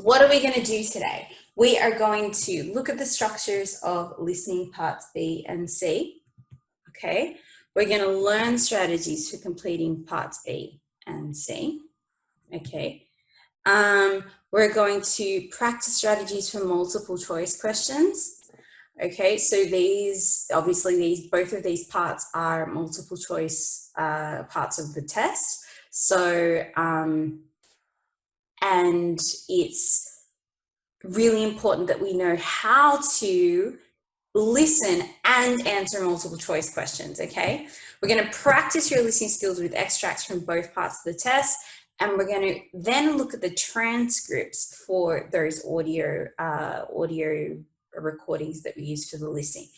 What are we going to do today? We are going to look at the structures of listening parts B and C. Okay, we're going to learn strategies for completing parts B and C. Okay, we're going to practice strategies for multiple choice questions. Okay, so both of these parts are multiple choice parts of the test. So, and it's really important that we know how to listen and answer multiple choice questions, okay? We're going to practice your listening skills with extracts from both parts of the test, and we're going to then look at the transcripts for those audio recordings that we use for the listening.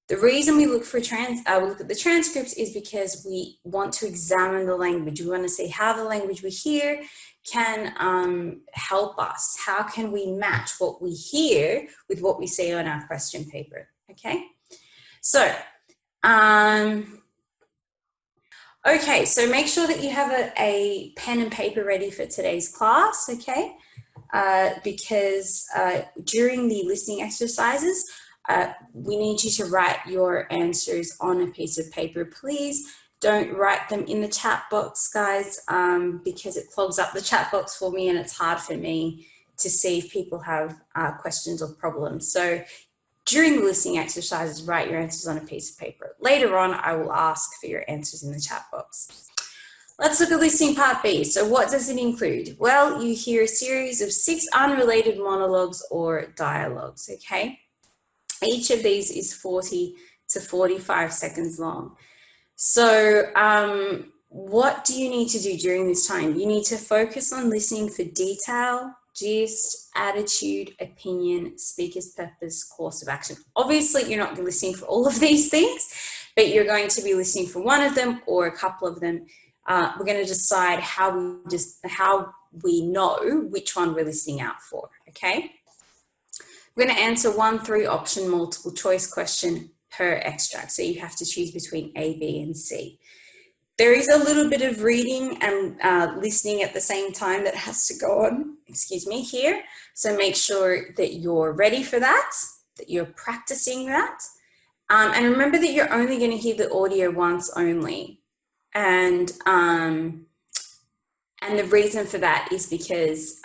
The reason we look at the transcripts is because we want to examine the language. We want to see how the language we hear can help us. How can we match what we hear with what we see on our question paper, okay? So, okay, so make sure that you have a pen and paper ready for today's class, okay? Because during the listening exercises, we need you to write your answers on a piece of paper. Please don't write them in the chat box, guys, because it clogs up the chat box for me and it's hard for me to see if people have questions or problems. So during the listening exercises, write your answers on a piece of paper. Later on, I will ask for your answers in the chat box. Let's look at listening part B. So what does it include? Well, you hear a series of 6 unrelated monologues or dialogues, okay? Each of these is 40 to 45 seconds long. So what do you need to do during this time? You need to focus on listening for detail, gist, attitude, opinion, speaker's purpose, course of action. Obviously, you're not listening for all of these things, but you're going to be listening for one of them or a couple of them. We're going to decide how we know which one we're listening out for, okay? We're going to answer 1 3-option multiple choice question per extract. So you have to choose between A, B, and C. There is a little bit of reading and listening at the same time that has to go on, here. So make sure that you're ready for that you're practicing that. And remember that you're only going to hear the audio once only. And the reason for that is because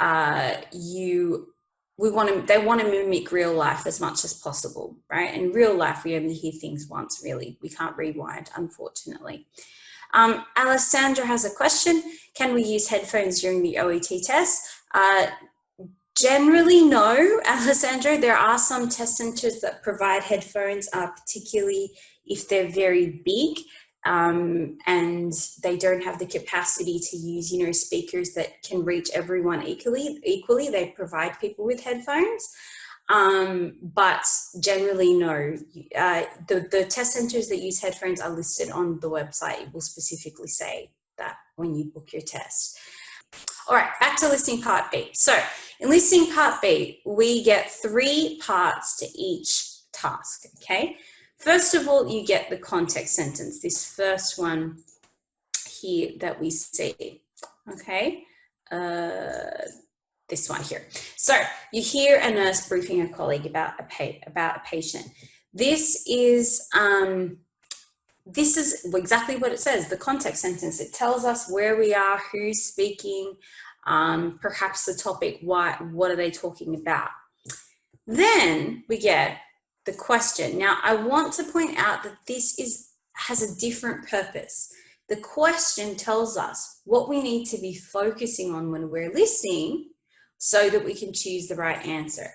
they want to mimic real life as much as possible, right? In real life, we only hear things once, really. We can't rewind, unfortunately. Alessandra has a question. Can we use headphones during the OET test? Generally, no, Alessandra. There are some test centers that provide headphones, particularly if they're very big. And they don't have the capacity to use, speakers that can reach everyone equally. They provide people with headphones, but generally no. The test centers that use headphones are listed on the website. It will specifically say that when you book your test. All right, back to listening part B. So in listening part B, we get 3 parts to each task, okay? First of all, you get the context sentence, this first one here that we see, okay? This one here. So you hear a nurse briefing a colleague about a patient. This is exactly what it says, the context sentence. It tells us where we are, who's speaking, perhaps the topic, what are they talking about. Then we get the question. Now, I want to point out that this has a different purpose. The question tells us what we need to be focusing on when we're listening so that we can choose the right answer.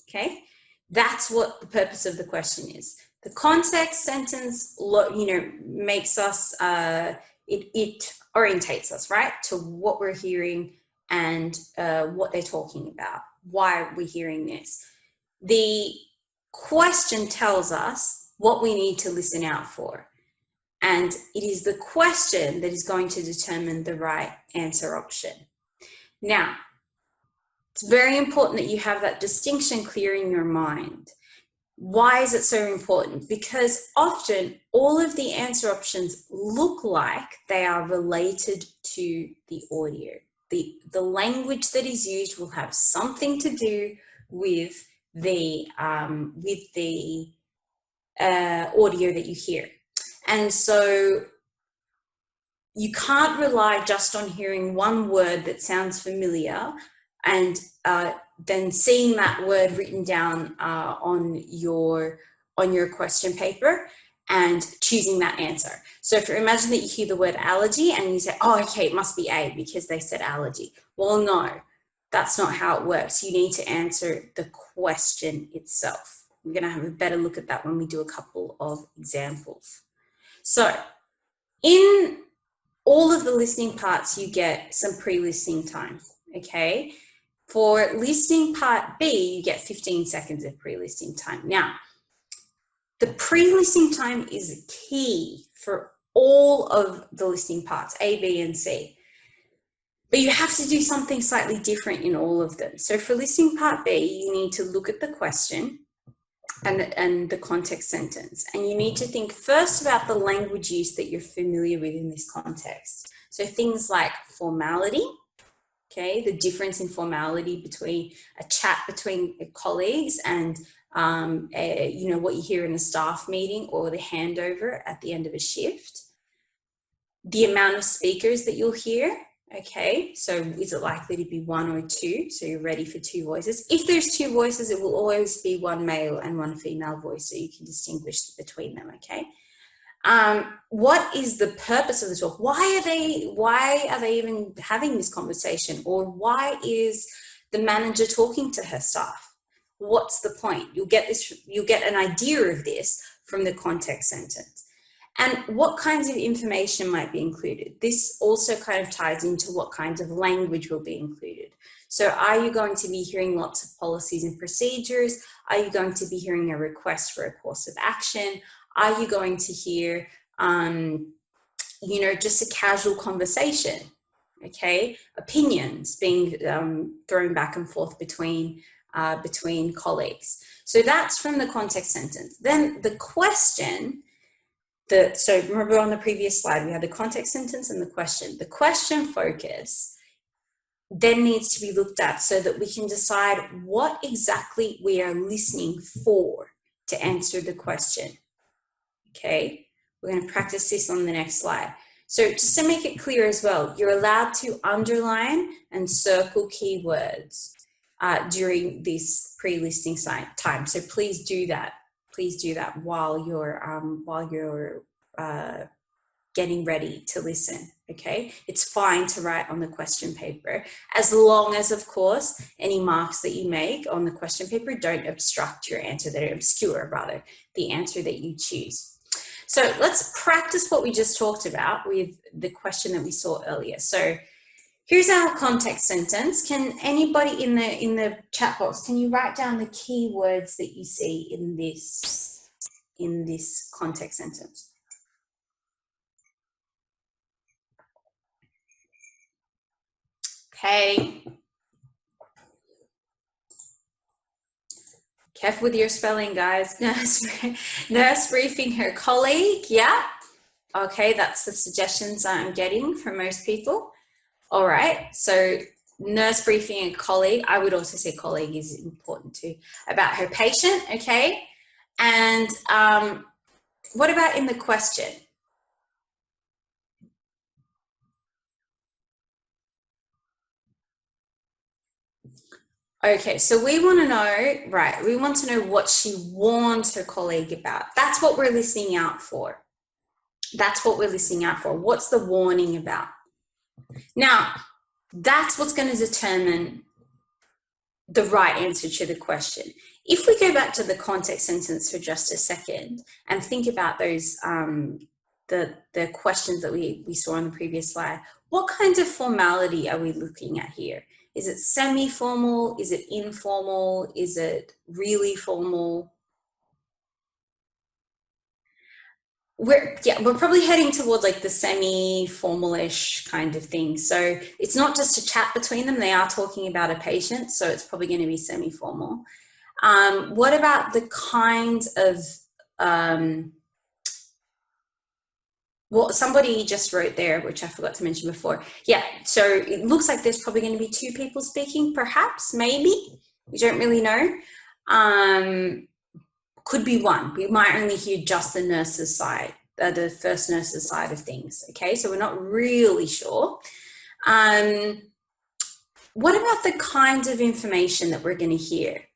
Okay? That's what the purpose of the question is. The context sentence, makes us, it orientates us, right, to what we're hearing and what they're talking about, why we're hearing this. The question tells us what we need to listen out for. And it is the question that is going to determine the right answer option. Now, It's very important that you have that distinction clear in your mind. Why is it so important? Because often all of the answer options look like they are related to the audio. The language that is used will have something to do with the audio that you hear. And so you can't rely just on hearing one word that sounds familiar and then seeing that word written down on your question paper and choosing that answer. So if you imagine that you hear the word allergy and you say, oh, okay, it must be A because they said allergy. Well, no, that's not how it works. You need to answer the question itself. We're going to have a better look at that when we do a couple of examples. So in all of the listening parts, you get some pre-listening time, okay? For listening part B, you get 15 seconds of pre-listening time. Now, the pre-listening time is key for all of the listening parts, A, B, and C. But you have to do something slightly different in all of them. So for listening part B, you need to look at the question and the context sentence. And you need to think first about the language use that you're familiar with in this context. So things like formality, okay, the difference in formality between a chat between colleagues and you know, what you hear in a staff meeting or the handover at the end of a shift. The amount of speakers that you'll hear, okay, so is it likely to be one or two? So you're ready for two voices. If there's two voices, it will always be one male and one female voice, so you can distinguish between them, okay? What is the purpose of the talk? Why are they even having this conversation? Or why is the manager talking to her staff? What's the point? You'll get an idea of this from the context sentence. And what kinds of information might be included? This also kind of ties into what kinds of language will be included. So are you going to be hearing lots of policies and procedures? Are you going to be hearing a request for a course of action? Are you going to hear, you know, just a casual conversation, okay? Opinions being thrown back and forth between colleagues. So that's from the context sentence. Then the question, so remember on the previous slide, we had the context sentence and the question. The question focus then needs to be looked at so that we can decide what exactly we are listening for to answer the question. Okay, we're going to practice this on the next slide. So just to make it clear as well, you're allowed to underline and circle keywords during this pre-listing time. So please do that. Please do that while you're getting ready to listen, okay? It's fine to write on the question paper, as long as, of course, any marks that you make on the question paper don't obstruct your answer, that obscure, rather, the answer that you choose. So let's practice what we just talked about with the question that we saw earlier. So here's our context sentence. Can anybody in the chat box, can you write down the key words that you see in this context sentence? Okay. Careful with your spelling, guys. Nurse briefing her colleague. Yeah. Okay, that's the suggestions I'm getting from most people. All right. So nurse briefing a colleague. I would also say colleague is important too. About her patient. Okay. And what about in the question? Okay, so we want to know, right, we want to know what she warns her colleague about. That's what we're listening out for. That's what we're listening out for. What's the warning about? Now, that's what's going to determine the right answer to the question. If we go back to the context sentence for just a second and think about those, the questions that we saw on the previous slide, what kinds of formality are we looking at here? Is it semi-formal? Is it informal? Is it really formal? we're probably heading towards like the semi-formalish kind of thing. So it's not just a chat between them. They are talking about a patient, so it's probably going to be semi-formal. What about the kinds of well, somebody just wrote there, which I forgot to mention before. Yeah, so it looks like there's probably going to be 2 people speaking, perhaps, maybe. We don't really know. Could be 1. We might only hear just the nurse's side, the first nurse's side of things. Okay, so we're not really sure. What about the kinds of information that we're going to hear?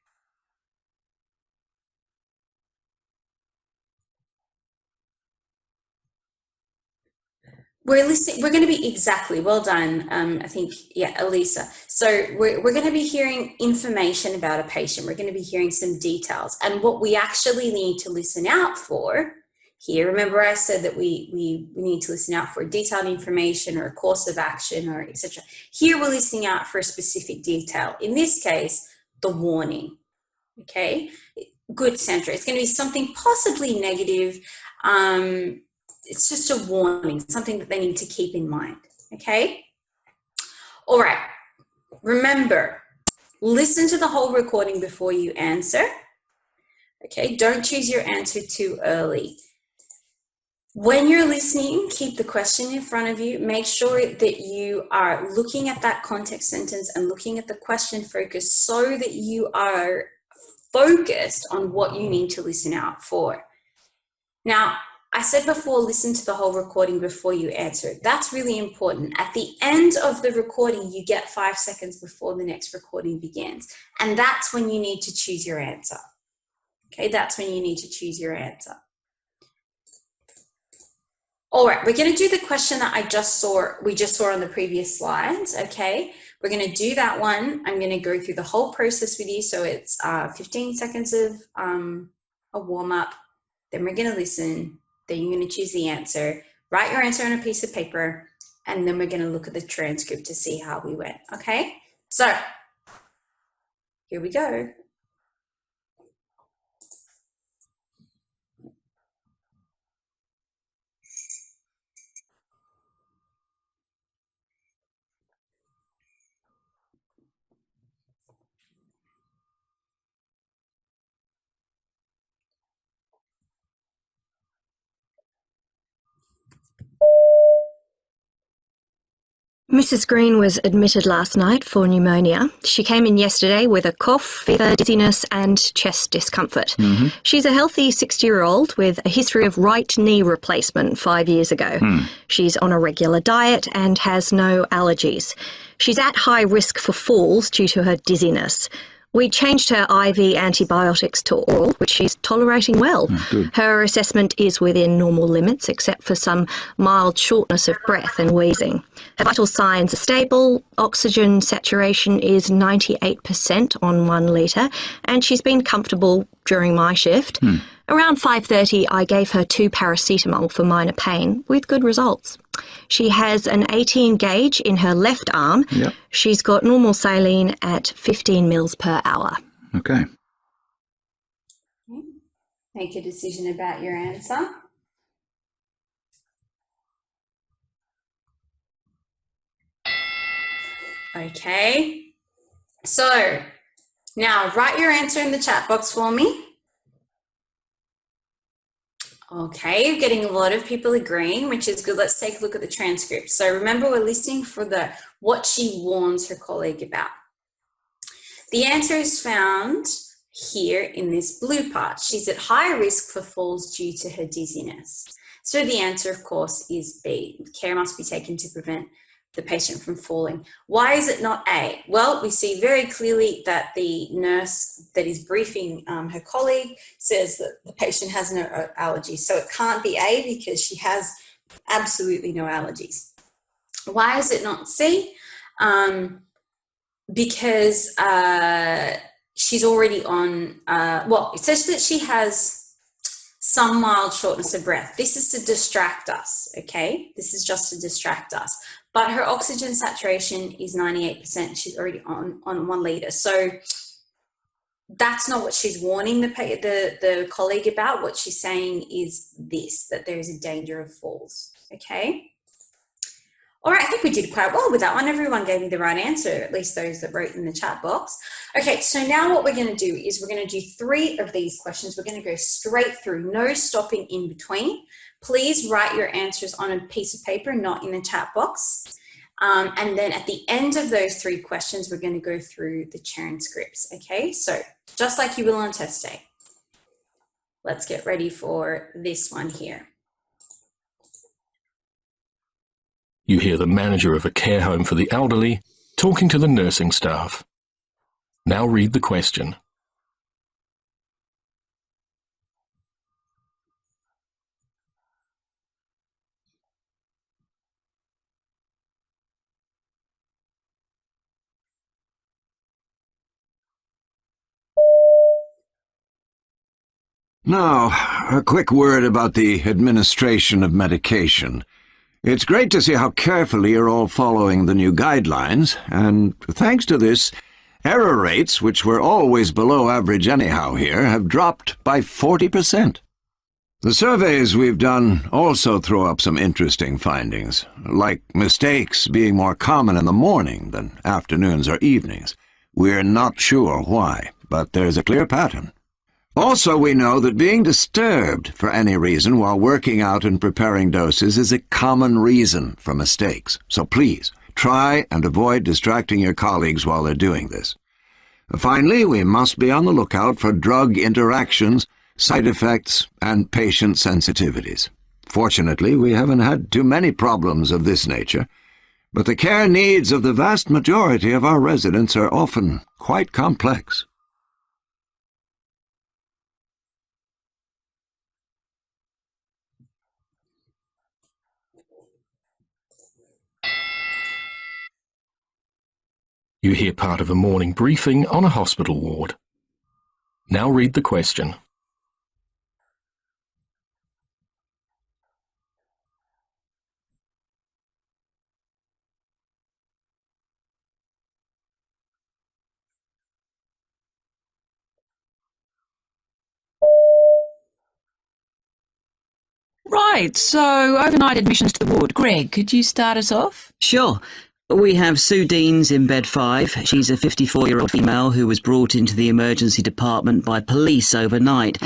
We're going to be exactly, well done. I think, yeah, Elisa. So we're going to be hearing information about a patient. We're going to be hearing some details. And what we actually need to listen out for here, remember I said that we need to listen out for detailed information or a course of action or etc. Here we're listening out for a specific detail. In this case, the warning. Okay, good, Sandra. It's going to be something possibly negative. It's just a warning, something that they need to keep in mind, okay? All right, remember, listen to the whole recording before you answer, okay? Don't choose your answer too early. When you're listening, keep the question in front of you. Make sure that you are looking at that context sentence and looking at the question focus so that you are focused on what you need to listen out for. Now, I said before, listen to the whole recording before you answer. That's really important. At the end of the recording, you get 5 seconds before the next recording begins. And that's when you need to choose your answer. Okay, that's when you need to choose your answer. All right, we're going to do the question that we just saw on the previous slides, okay? We're going to do that one. I'm going to go through the whole process with you. So it's 15 seconds of a warm-up. Then we're going to listen. Then you're going to choose the answer. Write your answer on a piece of paper. And then we're going to look at the transcript to see how we went, okay? So here we go. Mrs. Green was admitted last night for pneumonia. She came in yesterday with a cough, fever, dizziness and chest discomfort. She's a healthy 60-year-old with a history of right knee replacement 5 years ago. She's on a regular diet and has no allergies. She's at high risk for falls due to her dizziness. We changed her IV antibiotics to oral, which she's tolerating well. Her assessment is within normal limits, except for some mild shortness of breath and wheezing. Her vital signs are stable. Oxygen saturation is 98% on 1 litre, and she's been comfortable during my shift. Around 5:30, I gave her 2 paracetamol for minor pain, with good results. She has an 18 gauge in her left arm. She's got normal saline at 15 mils per hour. Okay. Make a decision about your answer. Okay. So now write your answer in the chat box for me. Okay, you're getting a lot of people agreeing, which is good. Let's take a look at the transcript. So remember, we're listening for the what she warns her colleague about. The answer is found here in this blue part. She's at high risk for falls due to her dizziness. So the answer, of course, is B. Care must be taken to prevent the patient from falling. Why is it not A? Well, we see very clearly that the nurse that is briefing her colleague says that the patient has no allergies. So it can't be A because she has absolutely no allergies. Why is it not C? Because she's already on, well, it says that she has some mild shortness of breath. This is to distract us, okay? This is just to distract us. But her oxygen saturation is 98%. She's already on 1 litre. So that's not what she's warning the colleague about. What she's saying is this, that there is a danger of falls. Okay. All right, I think we did quite well with that one. Everyone gave me the right answer, at least those that wrote in the chat box. Okay, so now what we're going to do is we're going to do 3 of these questions. We're going to go straight through, no stopping in between. Please write your answers on a piece of paper, not in the chat box. And then at the end of those 3 questions, we're going to go through the transcripts. Okay, so just like you will on test day. Let's get ready for this one here. You hear the manager of a care home for the elderly talking to the nursing staff. Now read the question. Now, a quick word about the administration of medication. It's great to see how carefully you're all following the new guidelines, and thanks to this, error rates, which were always below average anyhow here, have dropped by 40%. The surveys we've done also throw up some interesting findings, like mistakes being more common in the morning than afternoons or evenings. We're not sure why, but there's a clear pattern. Also, we know that being disturbed for any reason while working out and preparing doses is a common reason for mistakes. So please, try and avoid distracting your colleagues while they're doing this. Finally, we must be on the lookout for drug interactions, side effects, and patient sensitivities. Fortunately, we haven't had too many problems of this nature, but the care needs of the vast majority of our residents are often quite complex. You hear part of a morning briefing on a hospital ward. Now read the question. Right, so overnight admissions to the ward. Greg, could you start us off? Sure. We have Sue Deans in bed 5. She's a 54-year-old female who was brought into the emergency department by police overnight.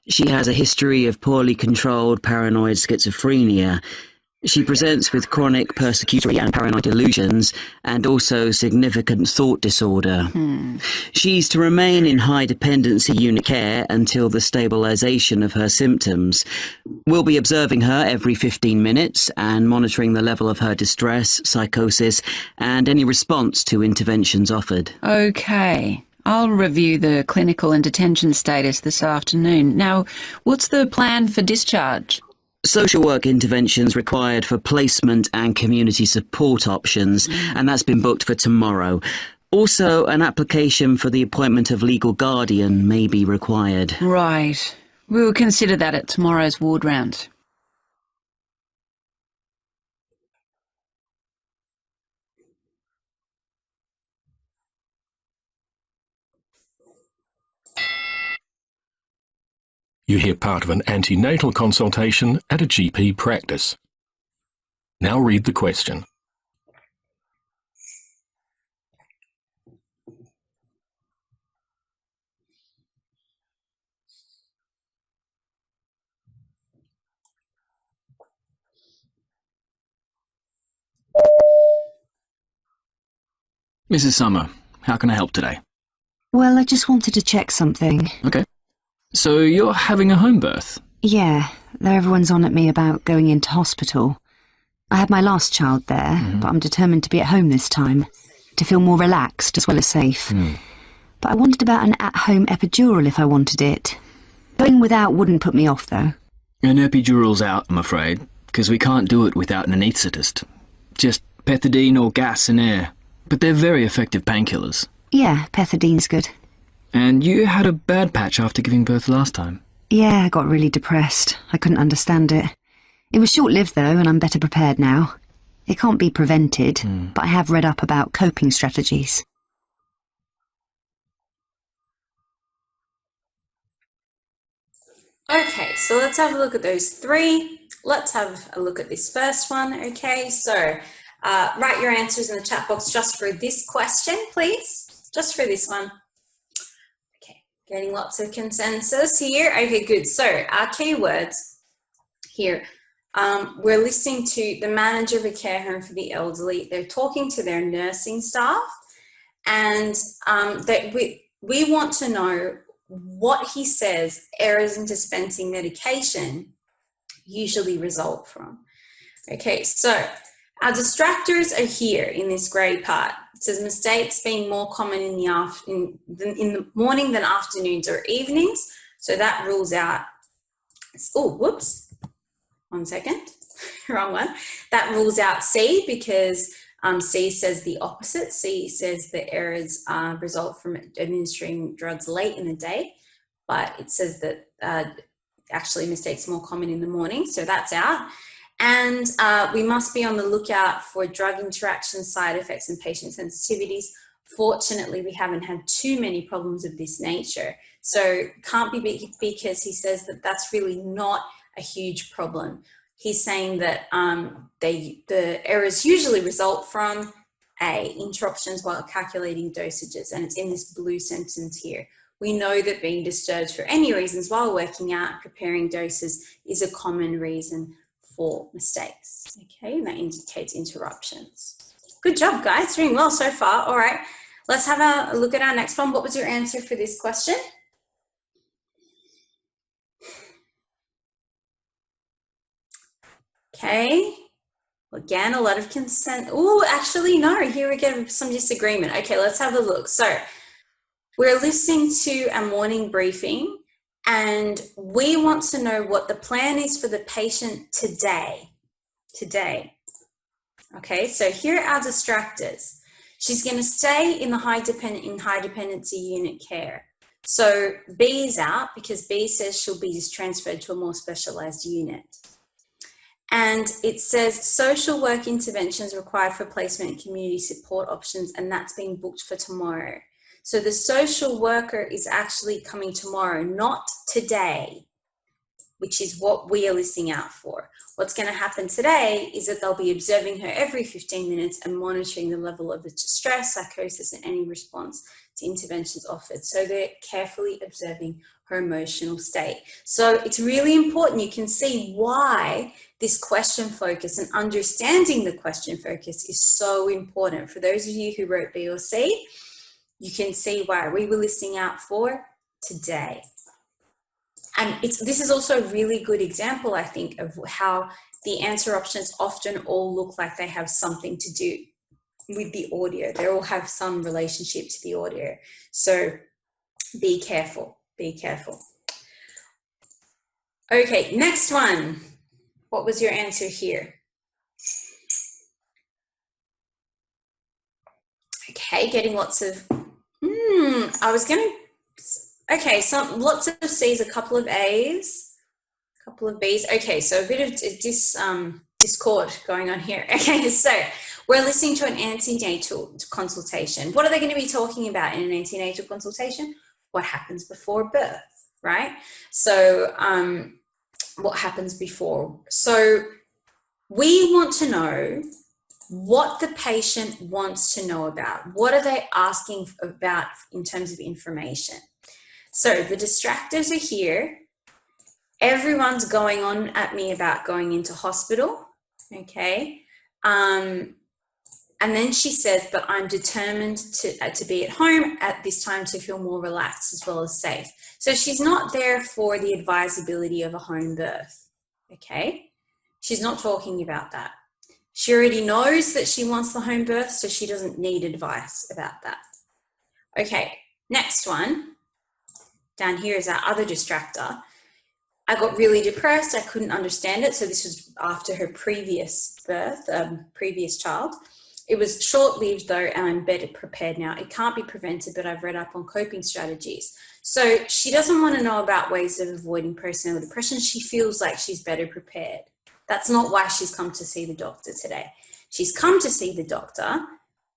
She has a history of poorly controlled paranoid schizophrenia. She presents with chronic persecutory and paranoid delusions and also significant thought disorder. She's to remain in high dependency unit care until the stabilisation of her symptoms. We'll be observing her every 15 minutes and monitoring the level of her distress, psychosis, and any response to interventions offered. Okay. I'll review the clinical and detention status this afternoon. Now, what's the plan for discharge? Social work interventions required for placement and community support options, and that's been booked for tomorrow. Also, an application for the appointment of legal guardian may be required. Right. We'll consider that at tomorrow's ward round. You hear part of an antenatal consultation at a GP practice. Now read the question. Mrs. Summer, how can I help today? Well, I just wanted to check something. Okay. So you're having a home birth? Yeah, though everyone's on at me about going into hospital. I had my last child there, but I'm determined to be at home this time, to feel more relaxed as well as safe. But I wondered about an at-home epidural if I wanted it. Going without wouldn't put me off, though. An epidural's out, I'm afraid, because we can't do it without an anaesthetist. Just pethidine or gas and air. But they're very effective painkillers. Yeah, pethidine's good. And you had a bad patch after giving birth last time. Yeah, I got really depressed. I couldn't understand it. It was short-lived, though, and I'm better prepared now. It can't be prevented, but I have read up about coping strategies. Okay, so let's have a look at those three. Let's have a look at this first one. Okay, so write your answers in the chat box just for this question, please. Just for this one. Okay, getting lots of consensus here. Okay, good. So our keywords here. We're listening to the manager of a care home for the elderly. They're talking to their nursing staff, and that we want to know what he says errors in dispensing medication usually result from. Okay, so our distractors are here in this grey part. It says mistakes being more common in the morning than afternoons or evenings. So that rules out, oh, whoops, 1 second, wrong one. That rules out C, because C says the opposite. C says the errors result from administering drugs late in the day, but it says that actually mistakes are more common in the morning, so that's out. And we must be on the lookout for drug interactions, side effects, and patient sensitivities. Fortunately, we haven't had too many problems of this nature, so can't be because he says that that's really not a huge problem. He's saying that the errors usually result from A, interruptions while calculating dosages, and it's in this blue sentence here. We know that being disturbed for any reasons while working out, preparing doses is a common reason for mistakes. Okay, and that indicates interruptions. Good job, guys, doing well so far. All right, let's have a look at our next one. What was your answer for this question? Okay, again, a lot of consent. Oh, actually, no, here we get some disagreement. Okay, let's have a look. So we're listening to a morning briefing, and we want to know what the plan is for the patient today. Okay, so here are our distractors. She's going to stay in the high dependency unit care. So B is out because B says she'll be transferred to a more specialized unit. And it says social work interventions required for placement and community support options, and that's being booked for tomorrow. So the social worker is actually coming tomorrow, not today, which is what we are listening out for. What's going to happen today is that they'll be observing her every 15 minutes and monitoring the level of the stress, psychosis, and any response to interventions offered. So they're carefully observing her emotional state. So it's really important. You can see why this question focus and understanding the question focus is so important. For those of you who wrote B or C, you can see why we were listening out for today. And this is also a really good example, I think, of how the answer options often all look like they have something to do with the audio. They all have some relationship to the audio. So be careful, be careful. Okay, next one. What was your answer here? Okay, getting lots of, okay, lots of C's, a couple of A's, a couple of B's. Okay, so a bit of discord going on here. Okay, so we're listening to an antenatal consultation. What are they going to be talking about in an antenatal consultation? What happens before birth, right? So what happens before? So we want to know what the patient wants to know about. What are they asking about in terms of information? So the distractors are here. Everyone's going on at me about going into hospital, okay? And then she says, but I'm determined to be at home at this time to feel more relaxed as well as safe. So she's not there for the advisability of a home birth, okay? She's not talking about that. She already knows that she wants the home birth, so she doesn't need advice about that. Okay, next one. Down here is our other distractor. I got really depressed. I couldn't understand it. So this was after her previous birth, previous child. It was short-lived though, and I'm better prepared now. It can't be prevented, but I've read up on coping strategies. So she doesn't want to know about ways of avoiding postnatal depression. She feels like she's better prepared. That's not why she's come to see the doctor today. She's come to see the doctor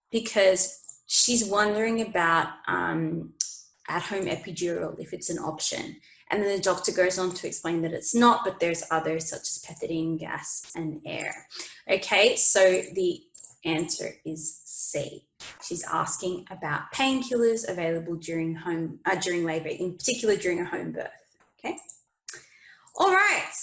because she's wondering about at-home epidural, if it's an option. And then the doctor goes on to explain that it's not, but there's others such as pethidine, gas, and air. Okay, so the answer is C. She's asking about painkillers available during labor, in particular during a home birth. Okay. All right.